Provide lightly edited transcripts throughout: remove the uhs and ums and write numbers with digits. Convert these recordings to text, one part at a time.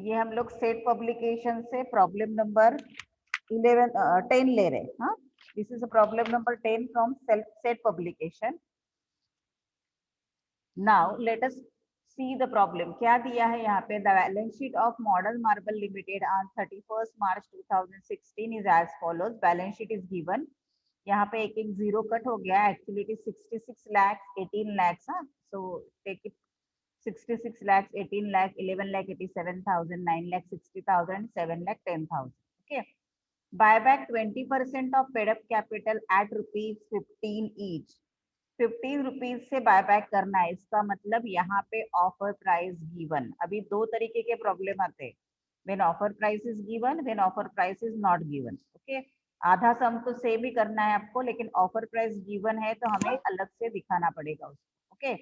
ये हम लोग सेट पब्लिकेशन से प्रॉब्लम नंबर 10 ले रहे हैं. हाँ, this is problem number 10 from Set Publication. Now let us see the problem. क्या दिया है यहाँ पे? The balance sheet of Model Marble Limited on 31 March 2016 is as follows. Balance sheet is given. यहाँ पे एक एक जीरो कट हो गया. Actually it is 66 lakh 18 lakhs. हाँ, so take it 66 lakhs 18 lakh 11 lakh 87,000 9 lakh 60,000 7 lakh 10,000. Okay. Buyback 20% of paid up capital at ₹15 each. 15 rupees से buyback करना है. इसका मतलब यहाँ पे ऑफर प्राइस गिवन. अभी दो तरीके के प्रॉब्लम आते हैं. When offer price is given, when offer price is not given. Okay, आधा सम तो सेम ही करना है आपको, लेकिन ऑफर प्राइस गिवन है तो हमें अलग से दिखाना पड़ेगा उसको. ओके,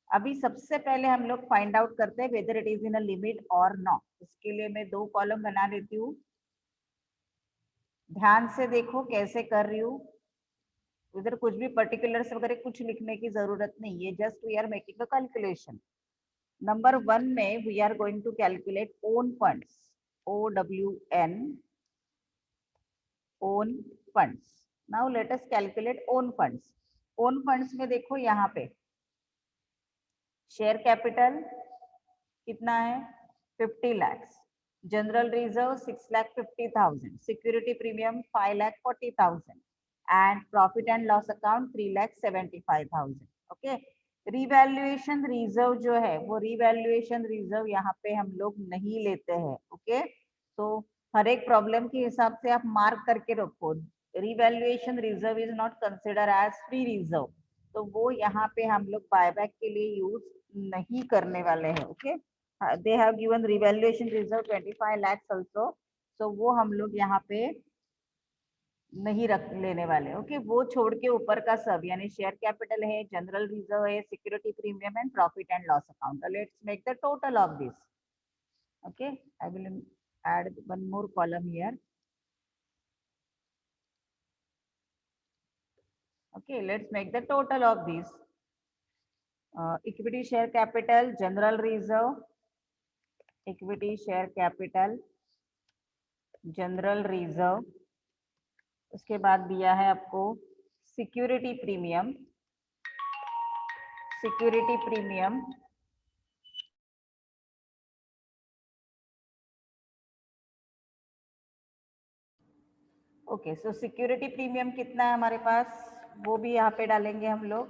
अभी सबसे पहले हम लोग फाइंड आउट करते हैं whether it is in a limit और नॉट. इसके लिए मैं दो कॉलम बना देती हूँ. ध्यान से देखो कैसे कर रही हूँ. इधर कुछ भी पर्टिकुलर्स वगैरह कुछ लिखने की जरूरत नहीं है. Just we are making a calculation. Number 1 में we are going to calculate own funds. OWN, own funds. Now let us calculate own funds. Own funds में देखो यहाँ पे शेयर कैपिटल कितना है? 50 lakhs. General reserve 6,50,000. Security premium 5,40,000 and profit and loss account 3,75,000. Okay, revaluation reserve जो है वो revaluation reserve यहाँ पे हम लोग नहीं लेते हैं. ओके, तो हर एक प्रॉब्लम के हिसाब से आप मार्क करके रखो. Revaluation reserve is not consider as free reserve, तो वो यहाँ पे हम लोग बायबैक के लिए यूज नहीं करने वाले हैं. Okay, they have given revaluation reserve 25 lakhs also, so वो हम लोग यहाँ पे नहीं रख लेने वाले. ओके, वो छोड़ के ऊपर का सब यानी शेयर कैपिटल है, जनरल रिजर्व है, security premium and profit and loss account. Let's make the total of this. Okay, I will add one more column here. Okay, let's make the total of these. Equity share capital, general reserve, equity share capital, general reserve. उसके बाद दिया है आपको security premium. Security premium okay, सो security premium कितना है हमारे पास वो भी यहाँ पे डालेंगे हम लोग.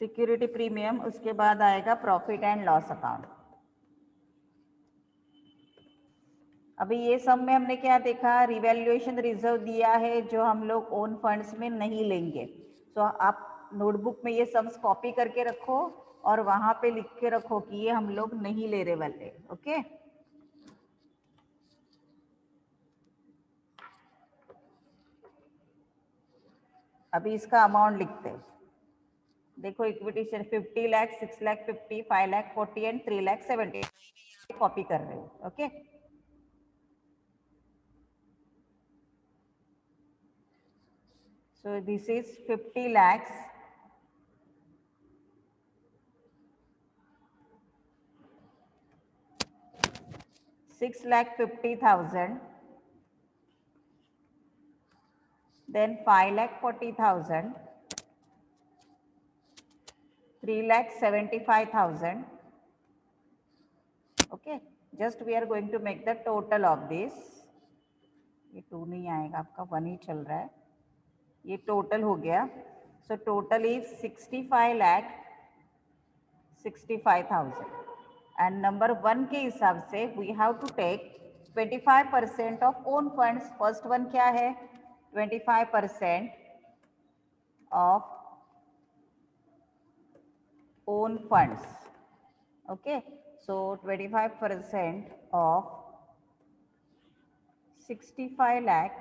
सिक्योरिटी प्रीमियम, उसके बाद आएगा प्रॉफिट एंड लॉस अकाउंट. अभी ये सब में हमने क्या देखा? रिवैल्यूएशन रिजर्व दिया है जो हम लोग ओन फंड्स में नहीं लेंगे. तो आप नोटबुक में ये सम्स कॉपी करके रखो और वहां पे लिख के रखो कि ये हम लोग नहीं ले रहे वाले. ओके, अभी इसका अमाउंट लिखते हैं. देखो equity share 50 lakh 6 lakh 50 5 lakh 40 and 3 lakh 70 copy कर रहे हो. Okay, so this is 50 lakhs, 6,50,000, then 5,40,000, 3,75,000. Okay, just we are going to make the total of this. ये 2 नहीं आएगा आपका, 1 ही चल रहा है. ये टोटल हो गया. So total is 65,65,000. And number 1 के हिसाब से we have to take 25% of own funds. First one क्या है? 25% of own funds. Okay, so 25% of 65 lakh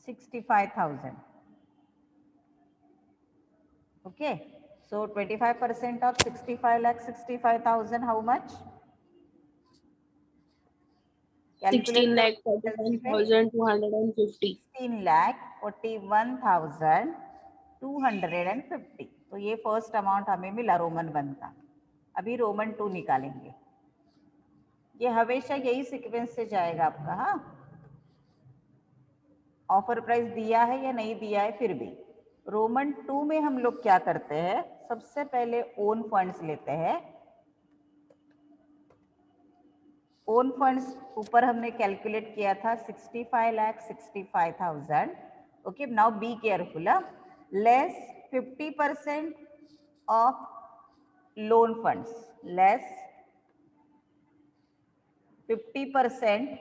65,000. Okay, so 25% of 65 lakh 65,000, how much? 16 lakh 41,250. 16 lakh 41,250. तो ये फर्स्ट अमाउंट हमें मिला Roman 1 का। अभी रोमन 2 निकालेंगे। ये हमेशा यही सीक्वेंस से जाएगा आपका। हाँ, ऑफर प्राइस दिया है या नहीं दिया है, फिर भी रोमन 2 में हम लोग क्या करते हैं, सबसे पहले ओन फंड्स लेते हैं। ओन फंड्स ऊपर हमने कैलकुलेट किया था 65,65,000। Okay, now be careful, less 50% of loan funds, less 50%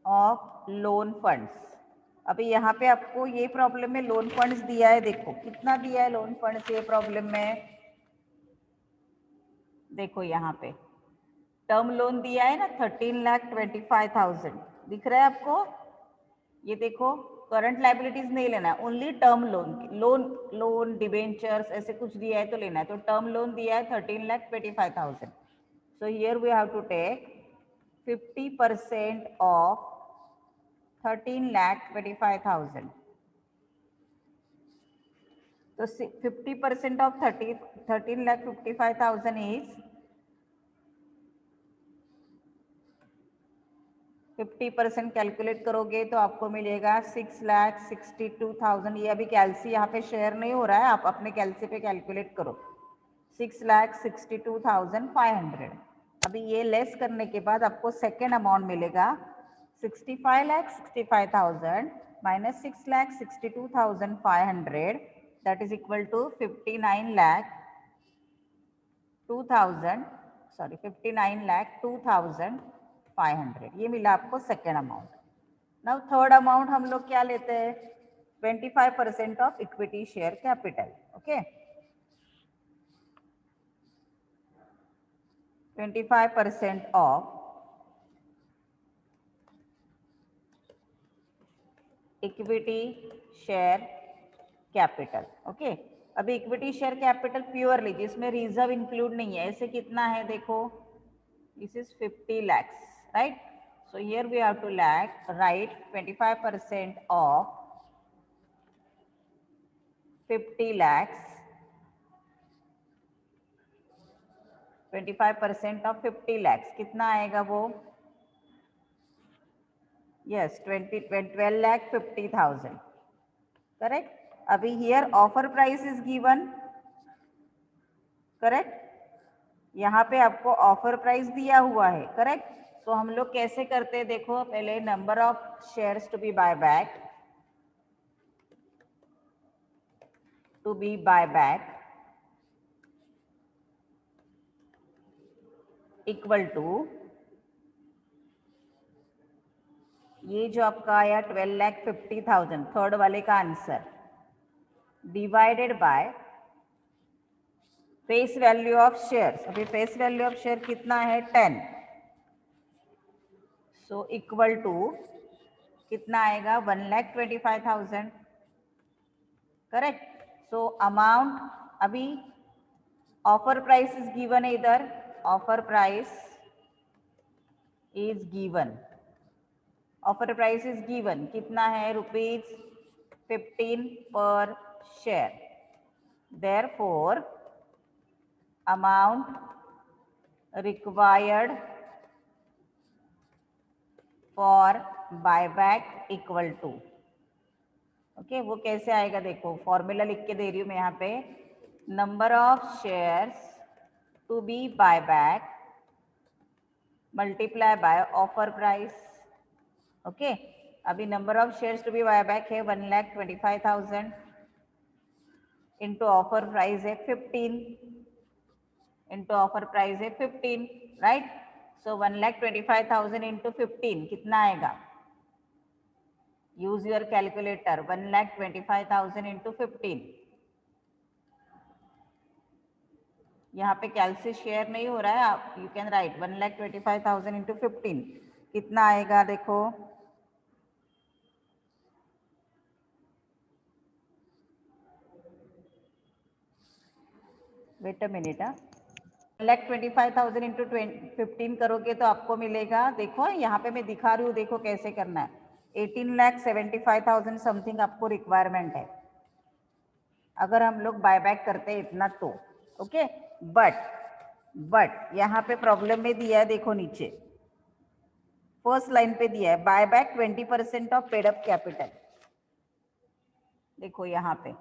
of loan funds. अभी यहाँ पे आपको ये प्रॉब्लम में लोन फंड्स दिया है, देखो कितना दिया है लोन फंड्स ये प्रॉब्लम में। देखो यहाँ पे टर्म लोन दिया है ना 13,25,000, दिख रहा है आपको। ये देखो करंट लाइबिलिटीज नहीं लेना है, only term loan. Loan debentures ऐसे कुछ दिया है तो लेना है। तो टर्म लोन दिया है 13,25,000। So here we have to take 50% of 13,25,000. So 50% of 13,55,000 is 50% calculate करोगे तो आपको मिलेगा 6,62,000। ये अभी कैलसी यहाँ पे शेयर नहीं हो रहा है, आप अपने कैलसी पे कैलकुलेट करो। 6,62,500। अभी ये लेस करने के बाद आपको सेकेंड अमाउंट मिलेगा 65,65,000 minus 6,62,500, that is equal to 59,02,500। ये मिला आपको second amount. Now third amount हम लोग क्या लेते हैं, 25% of equity share capital. Okay, 25% of equity share capital. Okay, अभी इक्विटी शेयर कैपिटल प्योरली जिसमें रिजर्व इंक्लूड नहीं है, ऐसे कितना है देखो, this is 50 lakhs, right. So here we have to write 25% of 50 lakhs, 25% of 50 lakhs कितना आएगा वो, यस 12,50,000, करेक्ट। अभी here offer price is given, correct. यहाँ पे आपको ऑफर प्राइस दिया हुआ है, करेक्ट। तो हम लोग कैसे करते हैं देखो, पहले number of shares to be buy back, equal to ये जो आपका आया 12,50,000 थर्ड वाले का answer, divided by face value of shares. अभी फेस वैल्यू ऑफ शेयर कितना है 10, सो इक्वल टू कितना आएगा 1,25,000, करेक्ट। सो अमाउंट, अभी ऑफर प्राइस इज गिवन है इधर, offer price is given, offer price is given कितना है ₹15 per share. Therefore amount required for buyback equal to, okay, वो कैसे आएगा देखो, फॉर्मूला लिख के दे रही हूँ मैं यहाँ पे, number of shares to be buyback multiply by offer price. Okay, अभी number of shares to be buyback है 1,25,000 इंटू ऑफर प्राइस है 15, इंटू ऑफर प्राइस है 15, राइट। सो 1,25,000 इंटू 15 कितना आएगा, यूज योर कैलकुलेटर, 1,25,000 इंटू 15। यहाँ पे कैलसी शेयर नहीं हो रहा है, आप यू कैन राइट 1,25,000 इंटू 15 कितना आएगा देखो, वेट अ मिनट, 1,25,000 इंटू 15 करोगे तो आपको मिलेगा, देखो यहाँ पे मैं दिखा रही हूँ, देखो कैसे करना है, 18,75,000 समथिंग आपको रिक्वायरमेंट है। अगर हम लोग बायबैक करते हैं इतना तो, ओके। बट यहाँ पे प्रॉब्लम में दिया है, देखो नीचे फर्स्ट लाइन पे दिया है buyback 20% of paid up capital. देखो यहाँ पे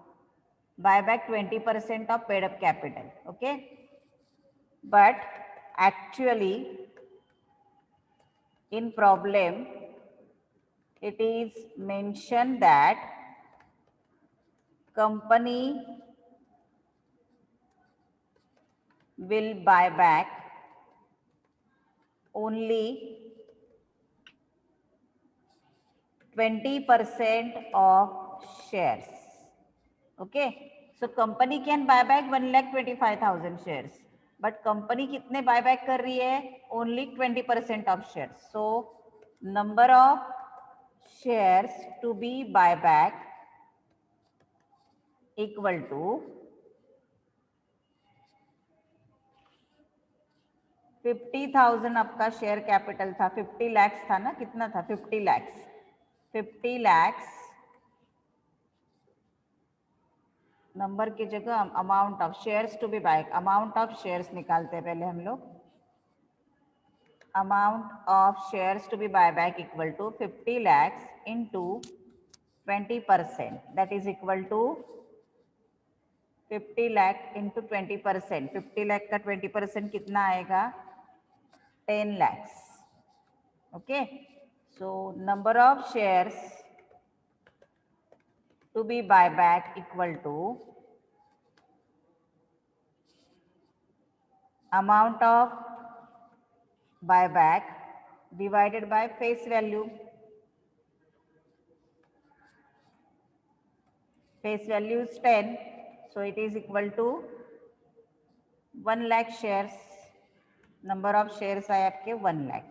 buyback 20% of paid up capital, okay. But actually in problem it is mentioned that company will buy back only 20% of shares, okay. So company can buy back 1,25,000 shares, but company कितने buy back कर रही है? Only 20% of shares. So number of shares to be buy back equal to 50,000 आपका share capital था, 50 lakhs था ना, कितना था? 50 lakhs। 50 lakhs नंबर की जगह amount of shares to be buy, amount of shares निकालते हैं पहले हम लोग। Amount of shares to be buy back equal to 50 lakhs into 20%, that is equal to 50 lakh into 20%। 50 lakh का 20% कितना आएगा? 10 lakhs, okay. So number of shares to be buyback equal to amount of buyback divided by face value. Face value is 10, so it is equal to 1 lakh shares. Number of shares आए आपके 1 लाख।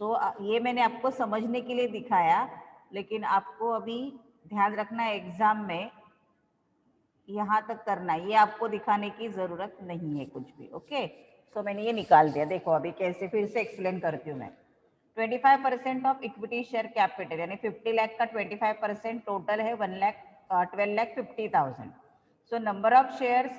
सो ये मैंने आपको समझने के लिए दिखाया, लेकिन आपको अभी ध्यान रखना है एग्जाम में यहाँ तक करना है, ये आपको दिखाने की जरूरत नहीं है कुछ भी, ओके। सो मैंने ये निकाल दिया। देखो अभी कैसे, फिर से एक्सप्लेन करती हूँ मैं। 25% ऑफ इक्विटी शेयर कैपिटल यानी 50 लाख का 25% टोटल है 12,50,000। So number of shares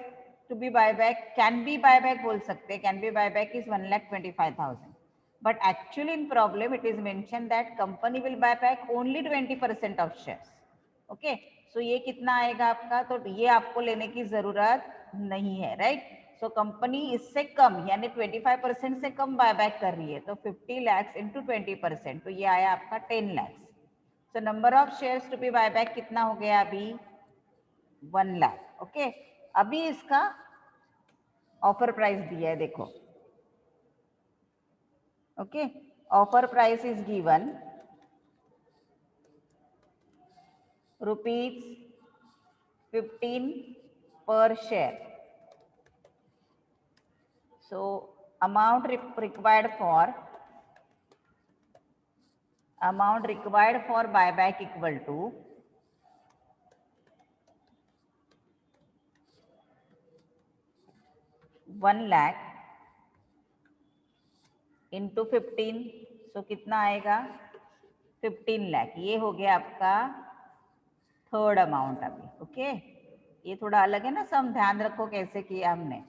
to be buyback, can be buyback बोल सकते हैं, can be buyback is 1,25,000, but actually in problem it is mention that company will buy back only 20% of shares, okay. So ये कितना आएगा आपका? तो ये आपको लेने की जरूरत नहीं है, राइट। सो कंपनी इससे कम यानी 25% से कम बायबैक कर रही है, तो 50 lakhs इंटू 20%, तो ये आया आपका 10 lakhs। So number of shares to be buyback कितना हो गया अभी? 1 lakh, ओके। अभी इसका ऑफर प्राइस दिया है, देखो, okay. Offer price is given ₹15 per share. So amount required for buyback equal to 1 lakh into 15, सो कितना आएगा? 15 लाख। ये हो गया आपका थर्ड अमाउंट अभी, ओके। ये थोड़ा अलग है ना सम, ध्यान रखो कैसे किया हमने।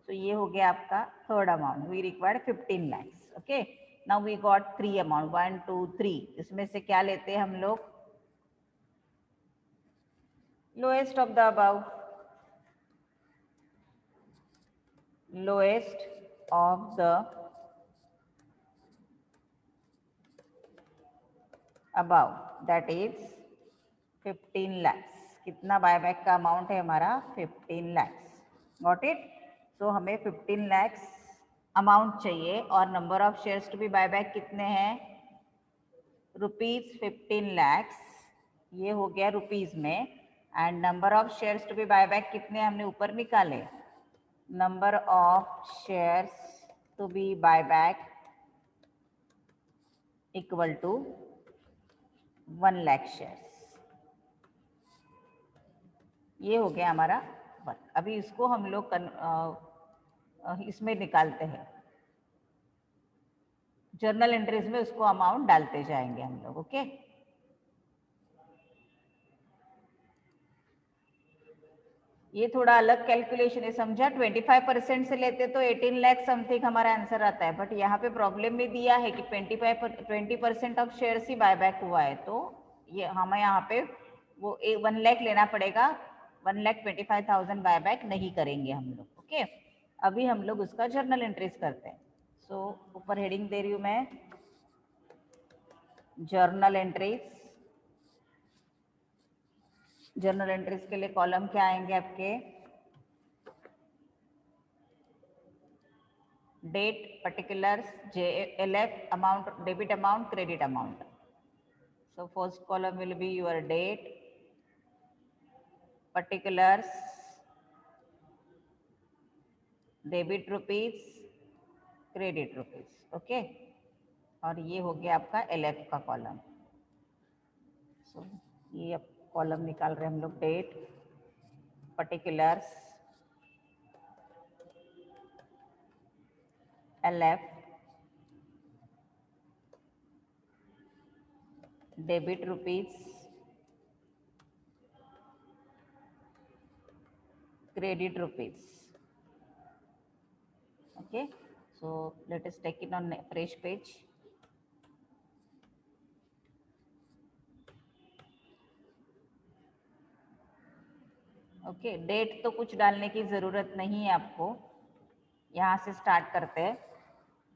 तो ये हो गया आपका third amount, we required 15 lakhs, okay. Now we got 3 amount, 1 2 3। इसमें से क्या लेते हैं हम लोग? Lowest of the above, lowest of the above, that is 15 lakhs। कितना बायबैक का अमाउंट है हमारा? 15 lakhs, गॉट इट। सो हमें 15 lakhs अमाउंट चाहिए और number of shares to be buyback कितने हैं? ₹15 lakhs, ये हो गया रुपीज में। And number of shares to be buyback कितने हमने ऊपर निकाले? Number of shares to be buyback equal to 1 lakh shares. ये हो गया हमारा वर्क। अभी इसको हम लोग इसमें निकालते हैं, जर्नल एंट्रीज में उसको अमाउंट डालते जाएंगे हम लोग, ओके। ये थोड़ा अलग कैलकुलेशन है, समझा। 25% से लेते तो 18 लाख समथिंग हमारा आंसर आता है, बट यहाँ पे प्रॉब्लम में दिया है कि 20% ऑफ शेयर्स ही बायबैक हुआ है, तो ये हमें यहाँ पे वो 1 लाख लेना पड़ेगा। 1,25,000 बायबैक नहीं करेंगे हम लोग। ओके, अभी हम लोग उसका जर्नल एंट्रीज करते हैं। सो ऊपर हेडिंग दे रही हूँ मैं, जर्नल एंट्रीज। जर्नल एंट्रीज के लिए कॉलम क्या आएंगे आपके, date, particulars, JLF, amount, debit amount, credit amount. So first column will be your date, particulars, debit rupees, credit rupees. Okay, और ये हो गया आपका LF का कॉलम। सो ये अब कॉलम निकाल रहे हैं हम लोग, date, particulars, LF, debit rupees, credit rupees. Okay, so let us take it on a fresh page. Okay, date तो कुछ डालने की ज़रूरत नहीं है आपको, यहाँ से स्टार्ट करते हैं।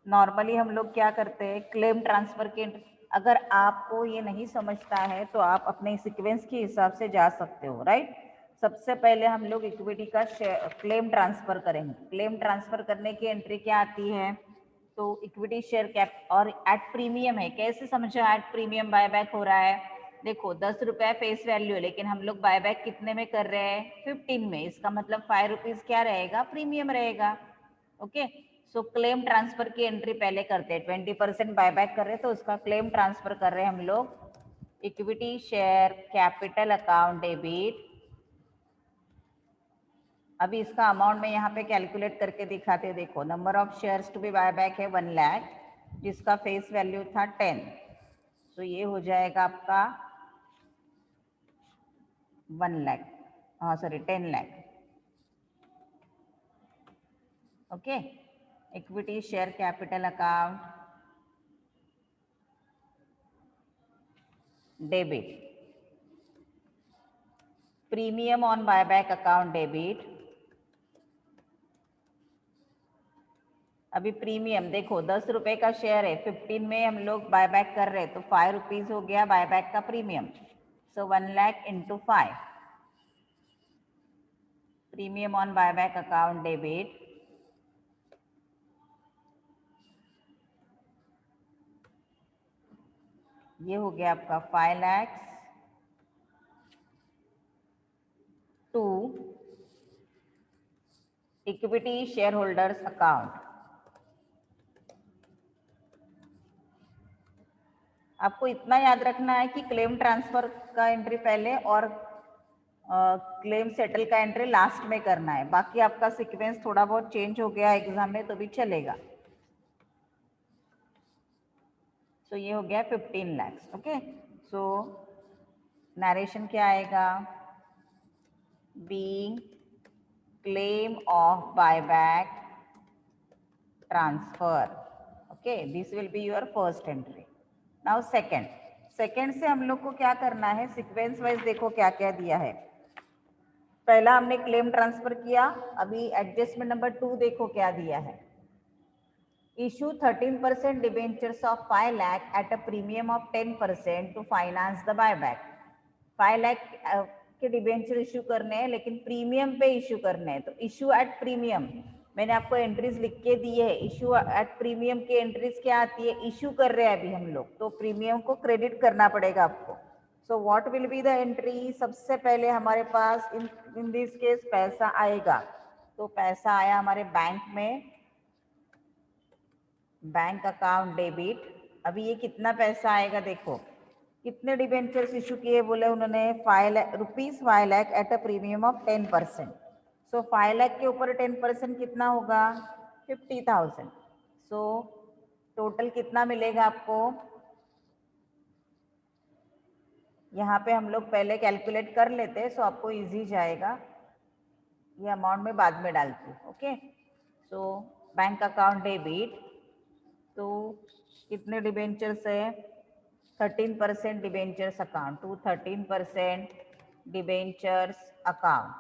नॉर्मली हम लोग क्या करते हैं, क्लेम ट्रांसफ़र के, अगर आपको ये नहीं समझता है तो आप अपने सीक्वेंस के हिसाब से जा सकते हो, राइट। सबसे पहले हम लोग इक्विटी का क्लेम ट्रांसफ़र करेंगे। क्लेम ट्रांसफ़र करने की एंट्री क्या आती है, तो इक्विटी शेयर कैप और एट प्रीमियम है। कैसे समझा एट प्रीमियम बायबैक हो रहा है, देखो 10 रुपये फेस वैल्यू है, लेकिन हम लोग बायबैक कितने में कर रहे हैं, 15 में। इसका मतलब 5 रुपीज़ क्या रहेगा, प्रीमियम रहेगा। ओके, सो क्लेम ट्रांसफर की एंट्री पहले करते हैं। 20% बायबैक कर रहे हैं तो उसका क्लेम ट्रांसफर कर रहे हैं हम लोग। Equity share capital account debit. अभी इसका अमाउंट मैं यहाँ पे कैलकुलेट करके दिखाते हैं। देखो, number of shares to be buyback है 1 लाख, जिसका फेस वैल्यू था 10। तो ये हो जाएगा आपका 1 लाख, हाँ sorry 10 lakh. Okay, equity share capital account debit, premium on buyback account debit. अभी प्रीमियम देखो 10 रुपए का शेयर है, 15 में हम लोग बायबैक कर रहे हैं, तो 5 रुपीज हो गया बायबैक का premium. So 1 lakh into 5, premium on buyback account debit, ये हो गया आपका 5 lakh to equity share holders account. आपको इतना याद रखना है कि क्लेम ट्रांसफर का एंट्री पहले और क्लेम सेटल का एंट्री लास्ट में करना है। बाकी आपका सीक्वेंस थोड़ा बहुत चेंज हो गया एग्जाम में तो भी चलेगा। सो ये हो गया 15 लाख। ओके, सो नरेशन क्या आएगा, being claim of buyback transfer. Okay, this will be your first entry. Now second से हम लोग को क्या करना है, सीक्वेंस वाइज देखो क्या क्या दिया है। पहला हमने क्लेम ट्रांसफर किया, अभी एडजस्टमेंट नंबर 2 देखो क्या दिया है। Issue 13% debentures of 5 lakh at a premium of 10% to finance the buyback. 5 lakh के डिबेंचर इशू करने हैं, लेकिन प्रीमियम पे इशू करने हैं, तो इशू एट प्रीमियम मैंने आपको एंट्रीज लिख के दी है। इशू एट प्रीमियम की एंट्रीज क्या आती है, इशू कर रहे हैं अभी हम लोग, तो प्रीमियम को क्रेडिट करना पड़ेगा आपको। So what will be the entry, सबसे पहले हमारे पास इन दिस केस पैसा आएगा, तो पैसा आया हमारे बैंक में, बैंक अकाउंट डेबिट। अभी ये कितना पैसा आएगा, देखो कितने डिबेंचर्स इशू किए, बोले उन्होंने 5 lakh at a premium of 10%। सो 5 लाख के ऊपर 10% कितना होगा, 50,000। सो टोटल कितना मिलेगा आपको, यहाँ पे हम लोग पहले कैलकुलेट कर लेते हैं, सो आपको इजी जाएगा। ये अमाउंट मैं बाद में डालती हूँ। Okay, so bank account debit, तो कितने डिबेंचर्स है? 13% debentures account to 13% debentures account.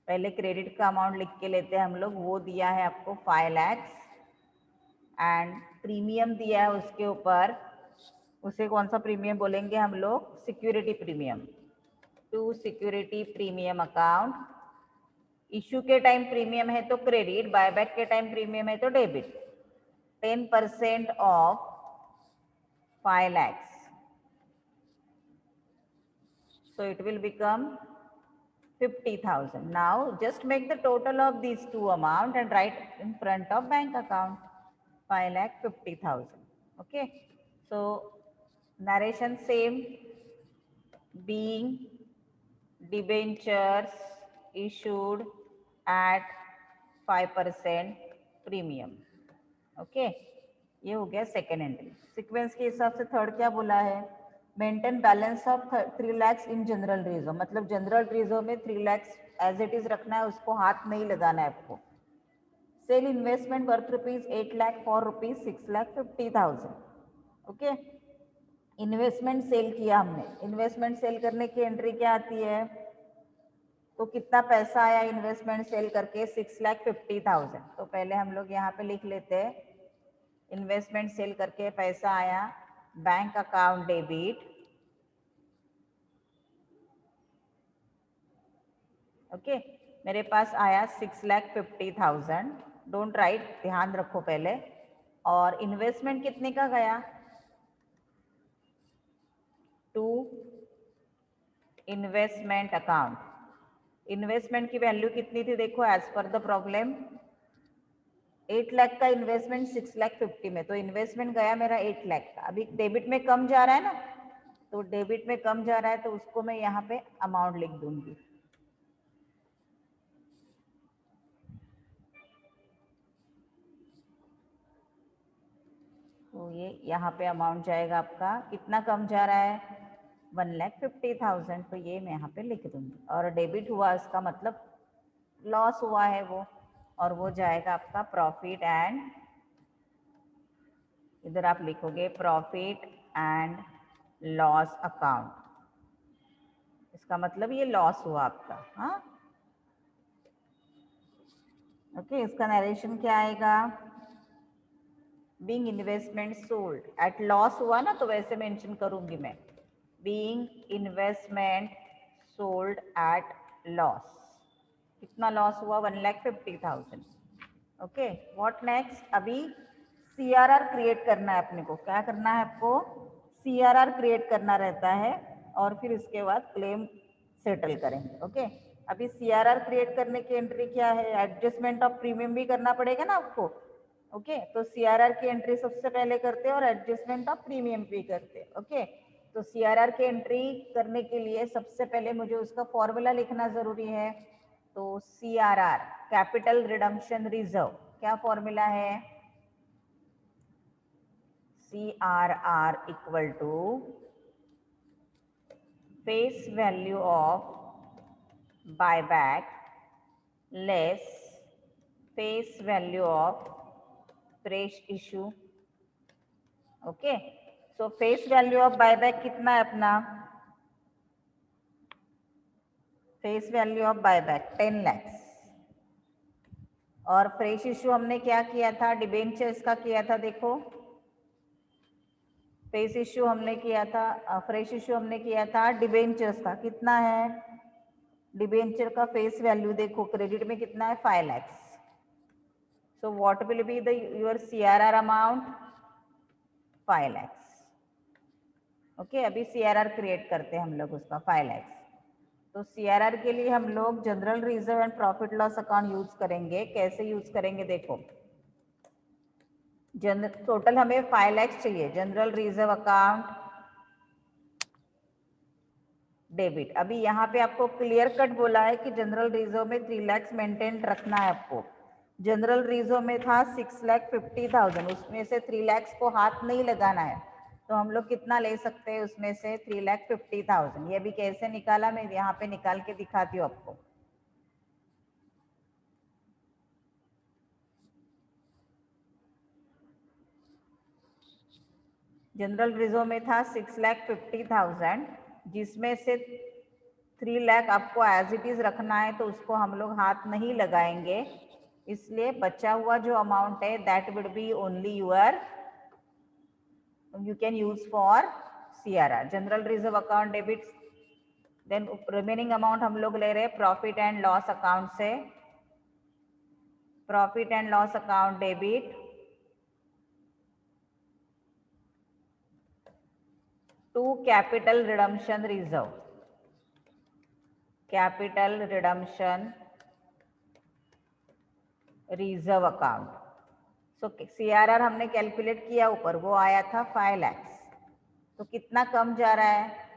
पहले क्रेडिट का अमाउंट लिख के लेते हैं हम लोग, वो दिया है आपको 5 लाख एंड प्रीमियम दिया है उसके ऊपर, उसे कौन सा प्रीमियम बोलेंगे हम लोग? Security premium, to security premium account. Issue के टाइम प्रीमियम है तो क्रेडिट, बायबैक के टाइम प्रीमियम है तो debit. 10% of 5 lakhs, so it will become 50,000. Now just make the total of these two amount and write in front of bank account 5,50,000. Okay, so narration same, being debentures issued at 5% premium. Okay, ये हो गया second entry. Sequence के हिसाब से third क्या बोला है? Maintain balance of 3 lakhs in general reserve, मतलब जनरल रिजर्व में 3 lakhs एज इट इज रखना है, उसको हाथ नहीं लगाना है आपको। Sale investment worth rupees 8 lakh for rupees 6,50,000। Okay, investment sale किया हमने, इन्वेस्टमेंट सेल करने की एंट्री क्या आती है? तो कितना पैसा आया इन्वेस्टमेंट सेल करके? 6,50,000। तो पहले हम लोग यहाँ पे लिख लेते हैं, इन्वेस्टमेंट सेल करके पैसा आया बैंक अकाउंट डेबिट। ओके, मेरे पास आया 6,50,000। डोंट राइट, ध्यान रखो पहले। और इन्वेस्टमेंट कितने का गया? To investment account. इन्वेस्टमेंट की वैल्यू कितनी थी? देखो as per the problem 8 lakh का इन्वेस्टमेंट 6,50,000 में, तो इन्वेस्टमेंट गया मेरा 8 लाख का। अभी डेबिट में कम जा रहा है ना, तो डेबिट में कम जा रहा है तो उसको मैं यहाँ पे अमाउंट लिख दूंगी। तो ये यहाँ पे अमाउंट जाएगा आपका, कितना कम जा रहा है? 1,50,000, तो ये मैं यहाँ पे लिख दूंगी। और डेबिट हुआ इसका मतलब लॉस हुआ है वो, और वो जाएगा आपका प्रॉफिट एंड, इधर आप लिखोगे प्रॉफिट एंड लॉस अकाउंट। इसका मतलब ये लॉस हुआ आपका। हाँ, ओके, इसका नरेशन क्या आएगा? Being investment sold at loss हुआ ना, तो वैसे मेंशन करूंगी मैं, being investment sold at loss. कितना लॉस हुआ? 1,50,000। Okay, what next? अभी CRR क्रिएट करना है अपने को। क्या करना है आपको? CRR क्रिएट करना रहता है, और फिर इसके बाद क्लेम सेटल करेंगे। ओके, अभी CRR क्रिएट करने की एंट्री क्या है? एडजस्टमेंट ऑफ प्रीमियम भी करना पड़ेगा ना आपको। ओके, तो CRR की एंट्री सबसे पहले करते हैं और एडजस्टमेंट ऑफ प्रीमियम भी करते हैं। ओके, तो CRR की एंट्री करने के लिए सबसे पहले मुझे उसका फॉर्मूला लिखना जरूरी है। तो CRR कैपिटल रिडम्पशन रिजर्व, क्या फॉर्मूला है? CRR equal to face value of buyback less face value of fresh issue. Okay, so face value of buyback कितना है अपना? Face value of buyback 10 lakhs। और फ्रेश इशू हमने क्या किया था? डिबेंचर्स का किया था। देखो, फेस इशू हमने किया था, फ्रेश इशू हमने किया था डिबेंचर्स का। कितना है डिबेंचर का फेस वैल्यू? देखो क्रेडिट में कितना है? 5 lakhs। So what will be the your CRR amount? 5 lakhs। Okay, अभी CRR क्रिएट करते हैं हम लोग उसका 5 lakhs। तो CRR के लिए हम लोग general reserve and profit loss account use करेंगे। कैसे यूज करेंगे? देखो, टोटल हमें 5 lakhs चाहिए। General reserve account debit. अभी यहाँ पे आपको क्लियर कट बोला है कि जनरल रिजर्व में 3 lakhs मेंटेन रखना है आपको। जनरल रिजर्व में था 6,50,000, उसमें से 3 lakhs को हाथ नहीं लगाना है, तो हम लोग कितना ले सकते हैं उसमें से? 3,50,000। ये भी कैसे निकाला मैं यहाँ पे निकाल के दिखाती हूँ आपको। जनरल रिजर्व में था 6,50,000, जिसमें से 3 लाख आपको एज इट इज रखना है, तो उसको हम लोग हाथ नहीं लगाएंगे, इसलिए बचा हुआ जो अमाउंट है that with be only your you can use for CRR, general reserve account debit. Then remaining amount हम लोग ले रहे हैं प्रॉफिट एंड लॉस अकाउंट से, profit and loss account debit to capital redemption reserve, capital redemption reserve account. So CRR हमने calculate किया ऊपर, वो आया था 5 लाख। तो कितना कम जा रहा है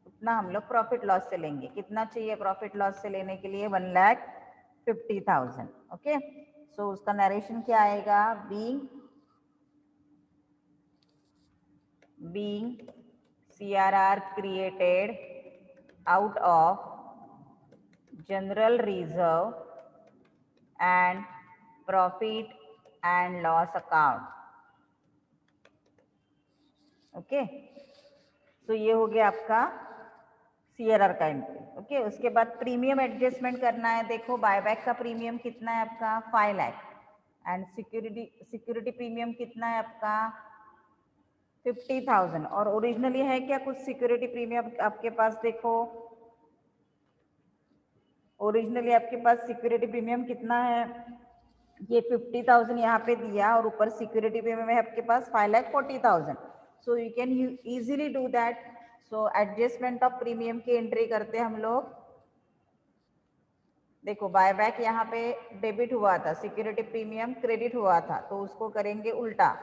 उतना हम लोग प्रॉफिट लॉस से लेंगे। कितना चाहिए प्रॉफिट लॉस से लेने के लिए? 1,50,000। ओके, सो उसका नरेशन क्या आएगा? being CRR created out of general reserve and profit and loss account। Okay, so ये हो गया आपका CRR का एंट्री। ओके, उसके बाद प्रीमियम एडजस्टमेंट करना है। देखो बायबैक का प्रीमियम कितना है आपका? 5 लाख एंड सिक्योरिटी प्रीमियम कितना है आपका? 50,000। और ओरिजिनली है क्या कुछ सिक्योरिटी प्रीमियम आपके पास? देखो ओरिजिनली आपके पास सिक्योरिटी प्रीमियम कितना है? ये 50,000 यहाँ पे दिया और ऊपर सिक्योरिटी प्रीमियम है आपके पास 5,40,000। So you can easily do that. So adjustment of premium की एंट्री करते हैं हम लोग। देखो बायबैक यहाँ पे डेबिट हुआ था, सिक्योरिटी प्रीमियम क्रेडिट हुआ था, तो उसको करेंगे उल्टा।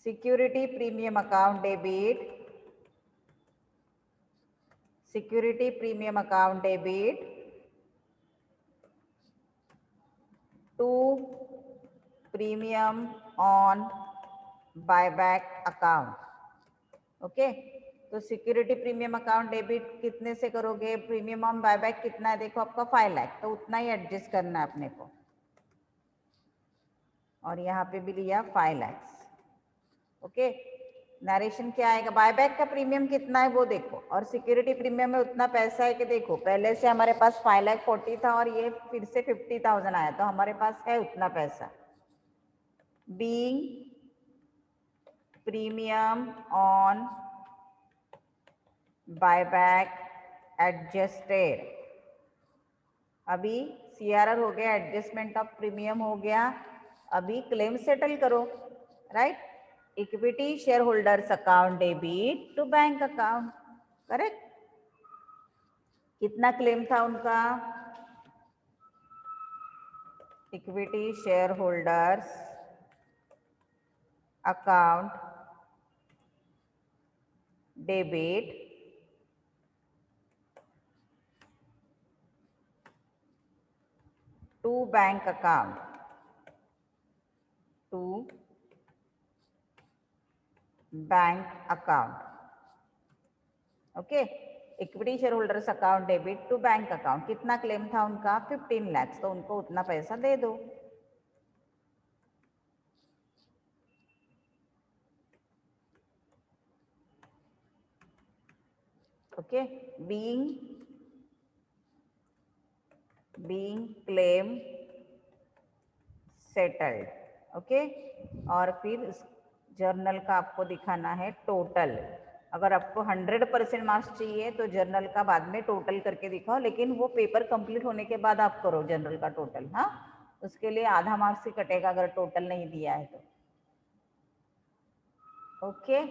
Security premium account debit, security premium account debit to premium on buyback account. Okay, तो सिक्योरिटी प्रीमियम अकाउंट डेबिट कितने से करोगे? प्रीमियम ऑन बायबैक कितना है? देखो आपका 5 लाख, तो उतना ही एडजस्ट करना है अपने को। और यहाँ पे भी लिया 5 लाख। ओके, नरेशन क्या आएगा? बायबैक का प्रीमियम कितना है वो देखो, और सिक्योरिटी प्रीमियम में उतना पैसा है कि देखो पहले से हमारे पास 5,40,000 था और ये फिर से 50,000 आया, तो हमारे पास है उतना पैसा। Being premium on buyback adjusted, अभी CRR हो गया, एडजस्टमेंट ऑफ प्रीमियम हो गया, अभी क्लेम सेटल करो, right? Equity share holders account debit to bank account, correct? कितना क्लेम था उनका? Equity share holders account debit to bank account, to bank account. Okay, equity share holders account debit to bank account. कितना claim था उनका? 15 लाख, तो उनको उतना पैसा दे दो। Okay, being claim settled. Okay, और फिर जर्नल का आपको दिखाना है टोटल। अगर आपको 100% मार्क्स चाहिए तो जर्नल का बाद में टोटल करके दिखाओ, लेकिन वो पेपर कंप्लीट होने के बाद आप करो जर्नल का टोटल। हाँ, उसके लिए आधा मार्क्स ही कटेगा अगर टोटल नहीं दिया है तो। ओके।